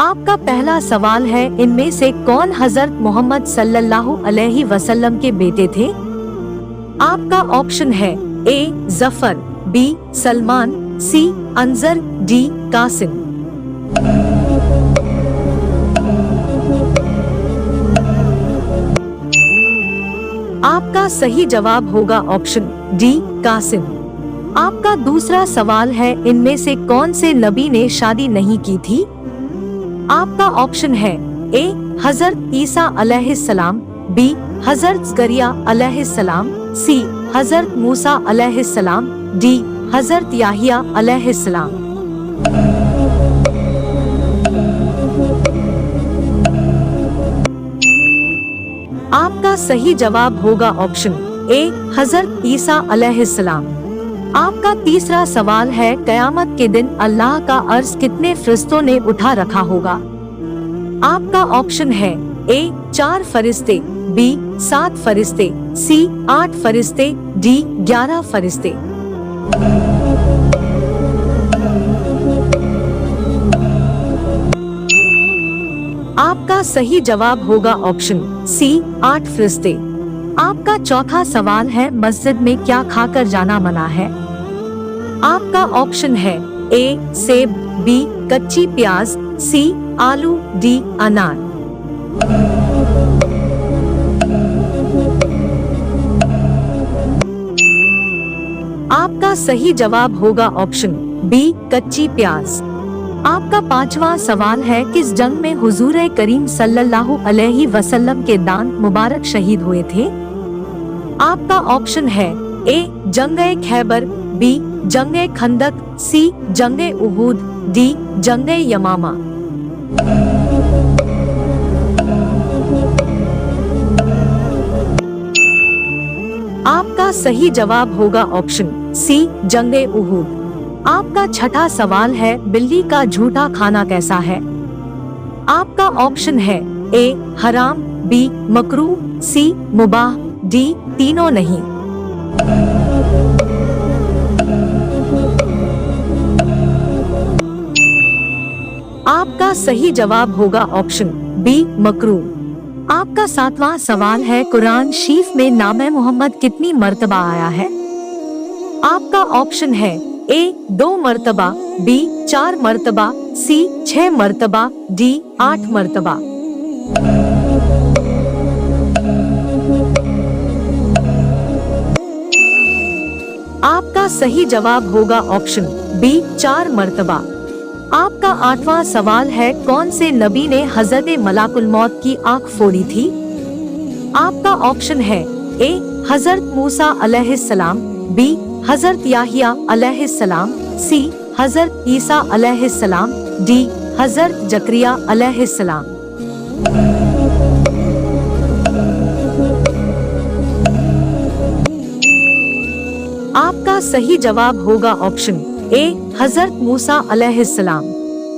आपका पहला सवाल है, इनमें से कौन हजरत मोहम्मद सल्लल्लाहु अलैहि वसल्लम के बेटे थे? आपका ऑप्शन है ए जफर, बी सलमान, सी अंजर, डी कासिम। आपका सही जवाब होगा ऑप्शन डी कासिम। आपका दूसरा सवाल है, इनमें से कौन से नबी ने शादी नहीं की थी? आपका ऑप्शन है ए हजरत ईसा अलैहिस्सलाम, बी हजरत ज़करिया अलैहिस्सलाम, सी हजरत मूसा अलैहिस्सलाम, डी हजरत याहिया अलैहिस्सलाम। आपका सही जवाब होगा ऑप्शन ए हजरत ईसा अलैहिस्सलाम। आपका तीसरा सवाल है, कयामत के दिन अल्लाह का अर्श कितने फरिश्तों ने उठा रखा होगा? आपका ऑप्शन है ए 4 फरिश्ते, बी 7 फरिश्ते, सी 8 फरिश्ते, डी 11 फरिश्ते। आपका सही जवाब होगा ऑप्शन सी 8 फरिश्ते। आपका चौथा सवाल है, मस्जिद में क्या खाकर जाना मना है? आपका ऑप्शन है ए सेब, बी कच्ची प्याज, सी आलू, डी अनार। आपका सही जवाब होगा ऑप्शन बी कच्ची प्याज। आपका पांचवा सवाल है, किस जंग में हुजूर करीम सल्लल्लाहु अलैहि वसल्लम के दांत मुबारक शहीद हुए थे? आपका ऑप्शन है ए जंगे खैबर, बी जंगे खंदक, सी जंगे उहूद, डी जंगे यमामा। आपका सही जवाब होगा ऑप्शन सी जंगे उहूद। आपका छठा सवाल है, बिल्ली का झूठा खाना कैसा है? आपका ऑप्शन है ए हराम, बी मकरूह, सी मुबाह, डी तीनों नहीं। आपका सही जवाब होगा ऑप्शन बी मकरूह। आपका सातवां सवाल है, कुरान शरीफ में नाम मोहम्मद कितनी मर्तबा आया है? आपका ऑप्शन है ए 2 मर्तबा, बी 4 मर्तबा, सी 6 मर्तबा, डी 8 मर्तबा। आपका सही जवाब होगा ऑप्शन बी 4 मर्तबा। आपका आठवां सवाल है, कौन से नबी ने हजरत मलाकुल मौत की आंख फोड़ी थी? आपका ऑप्शन है ए हजरत मूसा अलैहिस्सलाम, बी हजरत याहिया अलैहिस्सलाम, सी हजरत ईसा अलैहिस्सलाम, डी हजरत ज़करिया अलैहिस्सलाम। आपका सही जवाब होगा ऑप्शन ए हजरत मूसा अलैहिस्सलाम।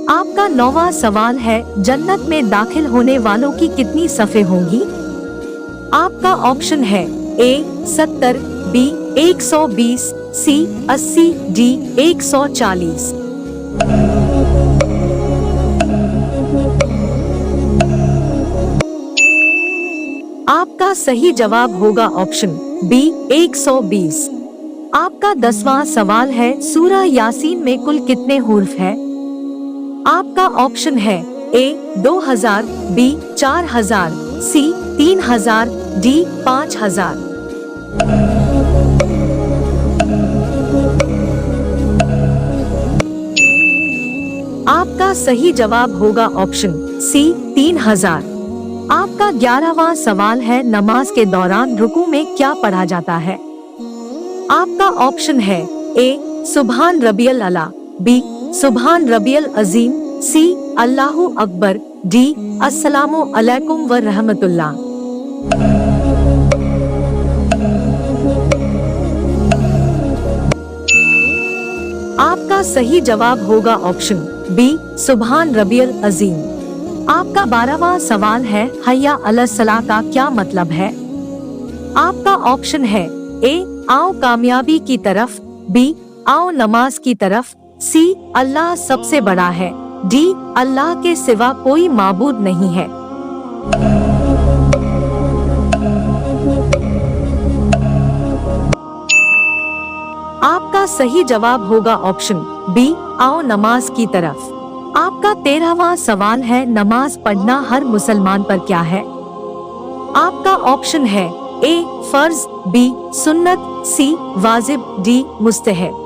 आपका 9वां सवाल है, जन्नत में दाखिल होने वालों की कितनी सफ़े होंगी? आपका ऑप्शन है ए 70, बी 120, सी 80, डी 140। आपका सही जवाब होगा ऑप्शन बी 120। आपका 10वां सवाल है, सूरह यासीन में कुल कितने हुर्फ है? आपका ऑप्शन है ए 2000, बी 4000, सी 3000, डी 5000। आपका सही जवाब होगा ऑप्शन सी 3000। आपका 11वां सवाल है, नमाज के दौरान रुकू में क्या पढ़ा जाता है? आपका ऑप्शन है ए सुभान रबियल अला, बी सुभान रबियल अजीम, सी अल्लाहु अकबर, डी अस्सलामु अलैकुम व रहमतुल्लाह। आपका सही जवाब होगा ऑप्शन बी सुभान रबियल अजीम। आपका 12वां सवाल है, हय्या अला सलाह का क्या मतलब है? आपका ऑप्शन है ए आओ कामयाबी की तरफ, बी आओ नमाज की तरफ, सी अल्लाह सबसे बड़ा है, डी अल्लाह के सिवा कोई माबूद नहीं है। आपका सही जवाब होगा ऑप्शन बी, आओ नमाज की तरफ। आपका 13वां सवाल है, नमाज पढ़ना हर मुसलमान पर क्या है? आपका ऑप्शन है ए फर्ज, बी सुन्नत, सी वाजिब, डी मुस्तहब।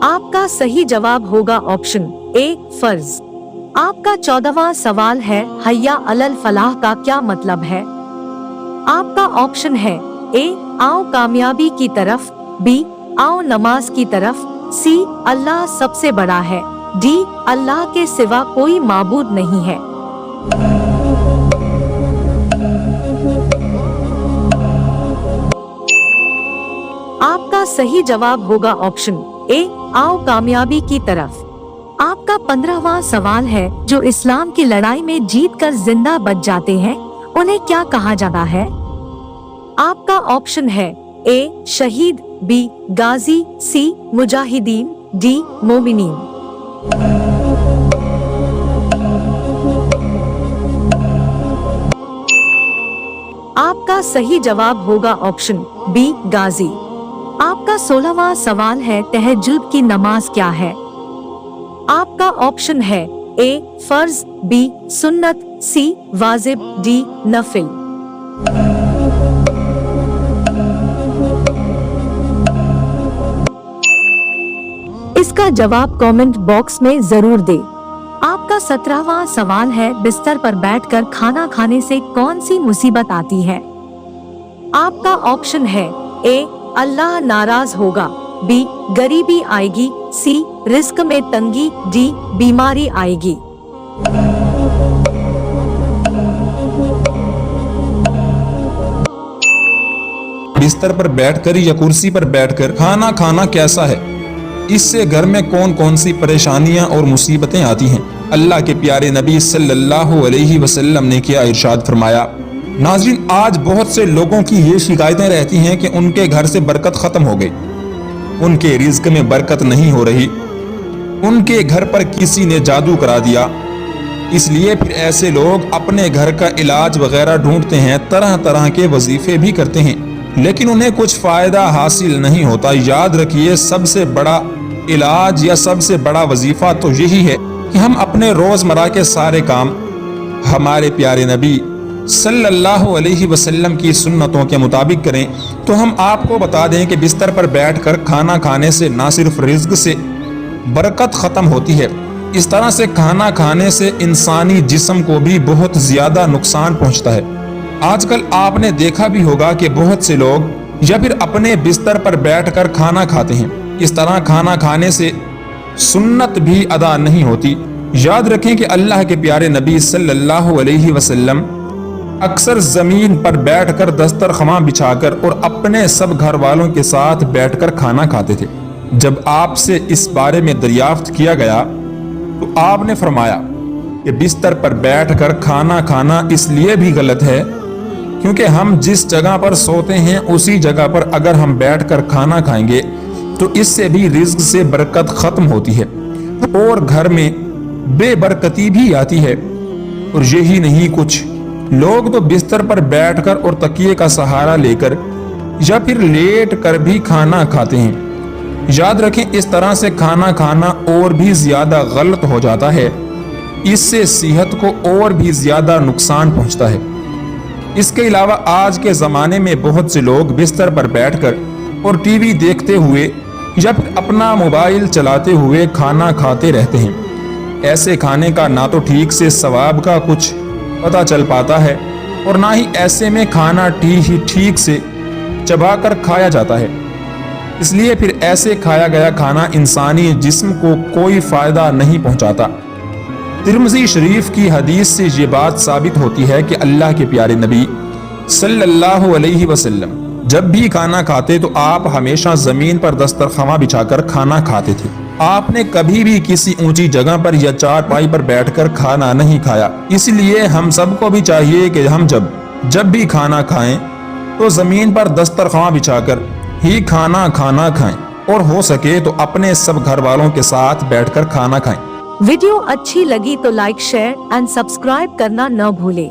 आपका सही जवाब होगा ऑप्शन ए फर्ज। आपका 14वां सवाल है, हय्या अलल फलाह का क्या मतलब है? आपका ऑप्शन है ए आओ कामयाबी की तरफ, बी आओ नमाज की तरफ, सी अल्लाह सबसे बड़ा है, डी अल्लाह के सिवा कोई माबूद नहीं है। आपका सही जवाब होगा ऑप्शन ए आओ कामयाबी की तरफ। आपका 15वां सवाल है, जो इस्लाम की लड़ाई में जीतकर जिंदा बच जाते हैं उन्हें क्या कहा जाता है? आपका ऑप्शन है ए शहीद, बी गाजी, सी मुजाहिदीन, डी मोमिनीन। आपका सही जवाब होगा ऑप्शन बी गाजी। आपका 16वां सवाल है, तहज्जुद की नमाज क्या है? आपका ऑप्शन है ए फर्ज, बी सुन्नत, सी वाजिब, डी नफिल। इसका जवाब कमेंट बॉक्स में जरूर दे। आपका 17वां सवाल है, बिस्तर पर बैठकर खाना खाने से कौन सी मुसीबत आती है? आपका ऑप्शन है ए अल्लाह नाराज होगा, बी गरीबी आएगी, सी रिस्क में तंगी, डी बीमारी आएगी। बिस्तर पर बैठकर या कुर्सी पर बैठकर खाना खाना कैसा है? इससे घर में कौन कौन सी परेशानियां और मुसीबतें आती हैं? अल्लाह के प्यारे नबी सल्लल्लाहु अलैहि वसल्लम ने क्या इरशाद फरमाया। नाज़रीन, आज बहुत से लोगों की ये शिकायतें रहती हैं कि उनके घर से बरकत खत्म हो गई, उनके रिज्क में बरकत नहीं हो रही, उनके घर पर किसी ने जादू करा दिया। इसलिए फिर ऐसे लोग अपने घर का इलाज वगैरह ढूंढते हैं, तरह तरह के वजीफे भी करते हैं, लेकिन उन्हें कुछ फायदा हासिल नहीं होता। याद रखिए, सबसे बड़ा इलाज या सबसे बड़ा वजीफा तो यही है कि हम अपने रोजमर्रा के सारे काम हमारे प्यारे नबी सल्लल्लाहु अलैहि वसल्लम की सुन्नतों के मुताबिक करें। तो हम आपको बता दें कि बिस्तर पर बैठकर खाना खाने से ना सिर्फ रिज्क से बरकत ख़त्म होती है, इस तरह से खाना खाने से इंसानी जिस्म को भी बहुत ज़्यादा नुकसान पहुंचता है। आजकल आपने देखा भी होगा कि बहुत से लोग या फिर अपने बिस्तर पर बैठकर खाना खाते हैं। इस तरह खाना खाने से सुन्नत भी अदा नहीं होती। याद रखें कि अल्लाह के प्यारे नबी सल्लल्लाहु अलैहि वसल्लम अक्सर जमीन पर बैठकर दस्तरख़वां बिछाकर और अपने सब घर वालों के साथ बैठकर खाना खाते थे। जब आपसे इस बारे में दरियाफ्त किया गया तो आपने फरमाया कि बिस्तर पर बैठकर खाना खाना इसलिए भी गलत है क्योंकि हम जिस जगह पर सोते हैं उसी जगह पर अगर हम बैठकर खाना खाएंगे तो इससे भी रिज्क से बरकत खत्म होती है और घर में बेबरकती भी आती है। और यही नहीं, कुछ लोग तो बिस्तर पर बैठकर और तकिए का सहारा लेकर या फिर लेट कर भी खाना खाते हैं। याद रखें, इस तरह से खाना खाना और भी ज्यादा गलत हो जाता है, इससे सेहत को और भी ज्यादा नुकसान पहुंचता है। इसके अलावा आज के ज़माने में बहुत से लोग बिस्तर पर बैठकर और टीवी देखते हुए या फिर अपना मोबाइल चलाते हुए खाना खाते रहते हैं। ऐसे खाने का ना तो ठीक से सवाब का कुछ पता चल पाता है और ना ही ऐसे में खाना ठीक से चबाकर खाया जाता है। इसलिए फिर ऐसे खाया गया खाना इंसानी जिस्म को कोई फ़ायदा नहीं पहुंचाता। तिरमिज़ी शरीफ की हदीस से ये बात साबित होती है कि अल्लाह के प्यारे नबी सल्लल्लाहु अलैहि वसल्लम जब भी खाना खाते तो आप हमेशा ज़मीन पर दस्तरख़वां बिछाकर खाना खाते थे। आपने कभी भी किसी ऊंची जगह पर या चारपाई पर बैठकर खाना नहीं खाया। इसलिए हम सबको भी चाहिए कि हम जब भी खाना खाएं तो ज़मीन पर दस्तरख़वां बिछाकर ही खाना खाएं और हो सके तो अपने सब घर वालों के साथ बैठकर खाना खाएं। वीडियो अच्छी लगी तो लाइक शेयर एंड सब्सक्राइब करना न भूलें।